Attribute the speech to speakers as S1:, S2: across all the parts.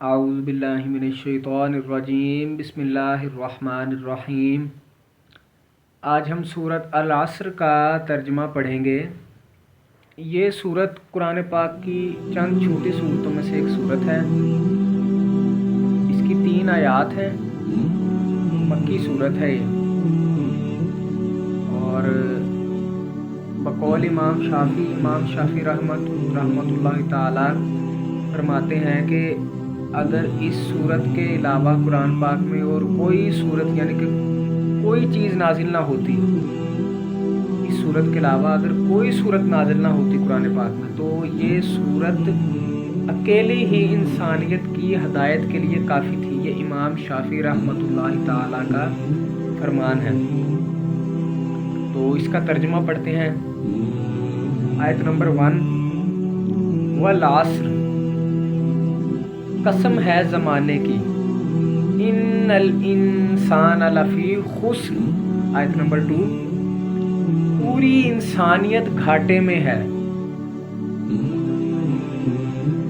S1: اعوذ باللہ من الشیطان الرجیم، بسم اللہ الرحمن الرحیم۔ آج ہم سورۃ العصر کا ترجمہ پڑھیں گے۔ یہ سورت قرآن پاک کی چند چھوٹی سورتوں میں سے ایک سورت ہے۔ اس کی 3 آیات ہیں، مکی سورت ہے یہ، اور بقول امام شافعی رحمۃ اللہ تعالی فرماتے ہیں کہ اگر اس صورت کے علاوہ قرآن پاک میں اور کوئی صورت یعنی کہ کوئی چیز نازل نہ ہوتی، اس صورت کے علاوہ اگر کوئی صورت نازل نہ ہوتی قرآن پاک میں، تو یہ صورت اکیلی ہی انسانیت کی ہدایت کے لیے کافی تھی۔ یہ امام شافعی رحمۃ اللہ تعالی کا فرمان ہے۔ تو اس کا ترجمہ پڑھتے ہیں۔ آیت نمبر 1، والعصر، قسم ہے زمانے کی، ان الانسان لفی خسر۔ آیت نمبر 2، پوری انسانیت گھاٹے میں ہے۔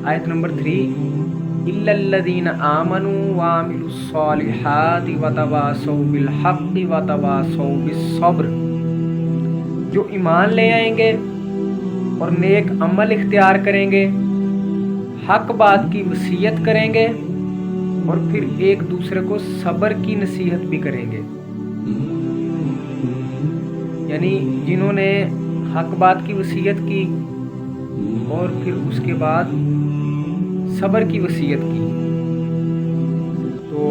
S1: آیت نمبر 3، الا الذین آمنوا وعملوا الصالحات وتواصوا بالحق وتواصوا بالصبر۔ جو ایمان لے آئیں گے اور نیک عمل اختیار کریں گے، حق بات کی وصیت کریں گے، اور پھر ایک دوسرے کو صبر کی نصیحت بھی کریں گے۔ یعنی جنہوں نے حق بات کی وصیت کی اور پھر اس کے بعد صبر کی وصیت کی، تو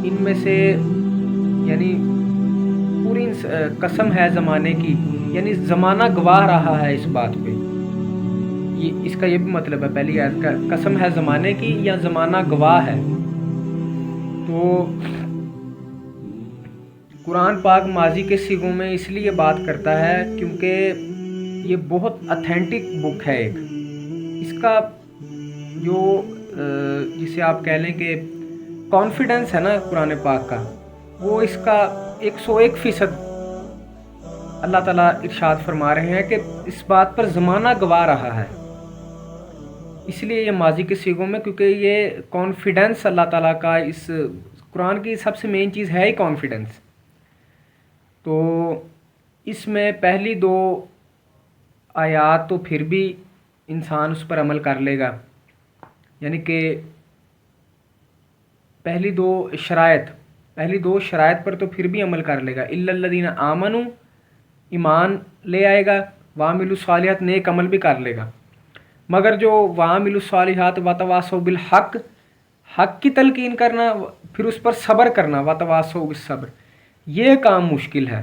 S1: ان میں سے یعنی پوری قسم ہے زمانے کی، یعنی زمانہ گواہ رہا ہے اس بات پہ۔ اس کا یہ بھی مطلب ہے پہلی آیت کا، قسم ہے زمانے کی یا زمانہ گواہ ہے۔ تو قرآن پاک ماضی کے صیغوں میں اس لیے بات کرتا ہے کیونکہ یہ بہت اتھینٹک بک ہے ایک۔ اس کا جو جسے آپ کہہ لیں کہ کانفیڈنس ہے نا قرآن پاک کا، وہ اس کا 101% اللہ تعالیٰ ارشاد فرما رہے ہیں کہ اس بات پر زمانہ گواہ رہا ہے۔ اس لیے یہ ماضی کے صیغوں میں، کیونکہ یہ کانفیڈنس اللہ تعالیٰ کا، اس قرآن کی سب سے مین چیز ہے ہی کانفیڈنس۔ تو اس میں پہلی 2 آیات تو پھر بھی انسان اس پر عمل کر لے گا، یعنی کہ پہلی 2 شرائط پر تو پھر بھی عمل کر لے گا۔ الا الذین آمنوا، ایمان لے آئے گا، وعملوا الصالحات، نیک عمل بھی کر لے گا۔ مگر جو وعملوا الصالحات وتواصوا بالحق، حق کی تلقین کرنا، پھر اس پر صبر کرنا، وتواصوا بالصبر، یہ کام مشکل ہے۔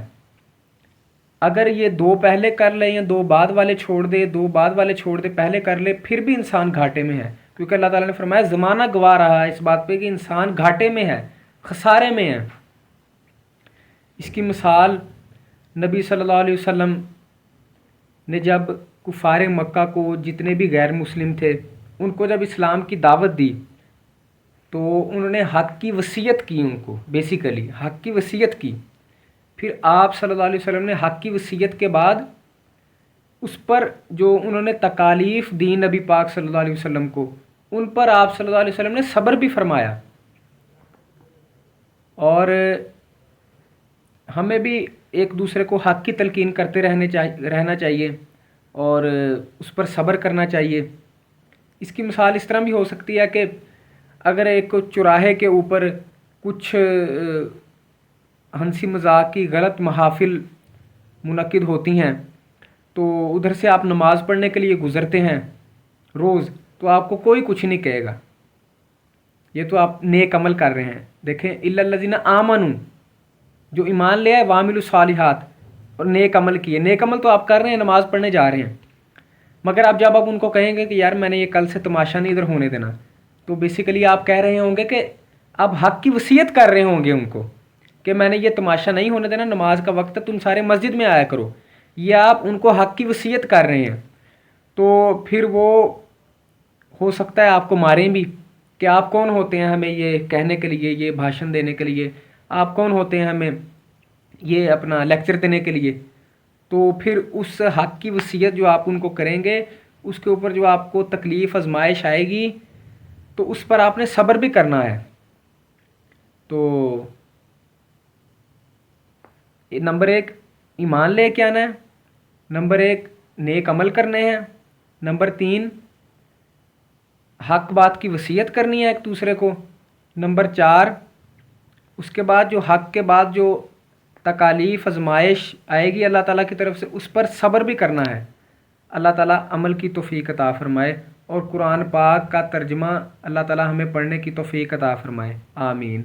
S1: اگر یہ 2 پہلے کر لے یا 2 بعد والے چھوڑ دے، 2 بعد والے چھوڑ دے، پہلے کر لے، پھر بھی انسان گھاٹے میں ہے، کیونکہ اللہ تعالیٰ نے فرمایا زمانہ گواہ رہا ہے اس بات پہ کہ انسان گھاٹے میں ہے، خسارے میں ہے۔ اس کی مثال نبی صلی اللہ علیہ وسلم نے جب کفار مکہ کو، جتنے بھی غیر مسلم تھے، ان کو جب اسلام کی دعوت دی تو انہوں نے حق کی وصیت کی، ان کو بیسیکلی حق کی وصیت کی۔ پھر آپ صلی اللہ علیہ وسلم نے حق کی وصیت کے بعد اس پر جو انہوں نے تکالیف دی نبی پاک صلی اللہ علیہ وسلم کو، ان پر آپ صلی اللہ علیہ وسلم نے صبر بھی فرمایا۔ اور ہمیں بھی ایک دوسرے کو حق کی تلقین کرتے رہنا چاہیے اور اس پر صبر کرنا چاہیے۔ اس کی مثال اس طرح بھی ہو سکتی ہے کہ اگر ایک چوراہے کے اوپر کچھ ہنسی مذاق کی غلط محافل منعقد ہوتی ہیں، تو ادھر سے آپ نماز پڑھنے کے لیے گزرتے ہیں روز، تو آپ کو کوئی کچھ نہیں کہے گا، یہ تو آپ نیک عمل کر رہے ہیں۔ دیکھیں، الا الذین آمنوا، جو ایمان لے آئے، وعملوا الصالحات، اور نیک عمل کیے۔ نیک عمل تو آپ کر رہے ہیں، نماز پڑھنے جا رہے ہیں، مگر آپ جب ان کو کہیں گے کہ یار میں نے یہ کل سے تماشا نہیں ادھر ہونے دینا، تو بیسیکلی آپ کہہ رہے ہوں گے کہ اب حق کی وصیت کر رہے ہوں گے ان کو کہ میں نے یہ تماشا نہیں ہونے دینا، نماز کا وقت ہے، تم سارے مسجد میں آیا کرو۔ یہ آپ ان کو حق کی وصیت کر رہے ہیں، تو پھر وہ ہو سکتا ہے آپ کو ماریں بھی کہ آپ کون ہوتے ہیں ہمیں یہ کہنے کے لیے، یہ بھاشن دینے کے لیے، آپ کون ہوتے ہیں ہمیں یہ اپنا لیکچر دینے کے لیے۔ تو پھر اس حق کی وصیت جو آپ ان کو کریں گے، اس کے اوپر جو آپ کو تکلیف آزمائش آئے گی، تو اس پر آپ نے صبر بھی کرنا ہے۔ تو نمبر 1 ایمان لے کے آنا ہے، نمبر 1 نیک عمل کرنے ہیں، نمبر 3 حق بات کی وصیت کرنی ہے ایک دوسرے کو، نمبر 4 اس کے بعد جو حق کے بعد جو تکالیف آزمائش آئے گی اللہ تعالیٰ کی طرف سے، اس پر صبر بھی کرنا ہے۔ اللہ تعالیٰ عمل کی توفیق عطا فرمائے، اور قرآن پاک کا ترجمہ اللہ تعالیٰ ہمیں پڑھنے کی توفیق عطا فرمائے، آمین۔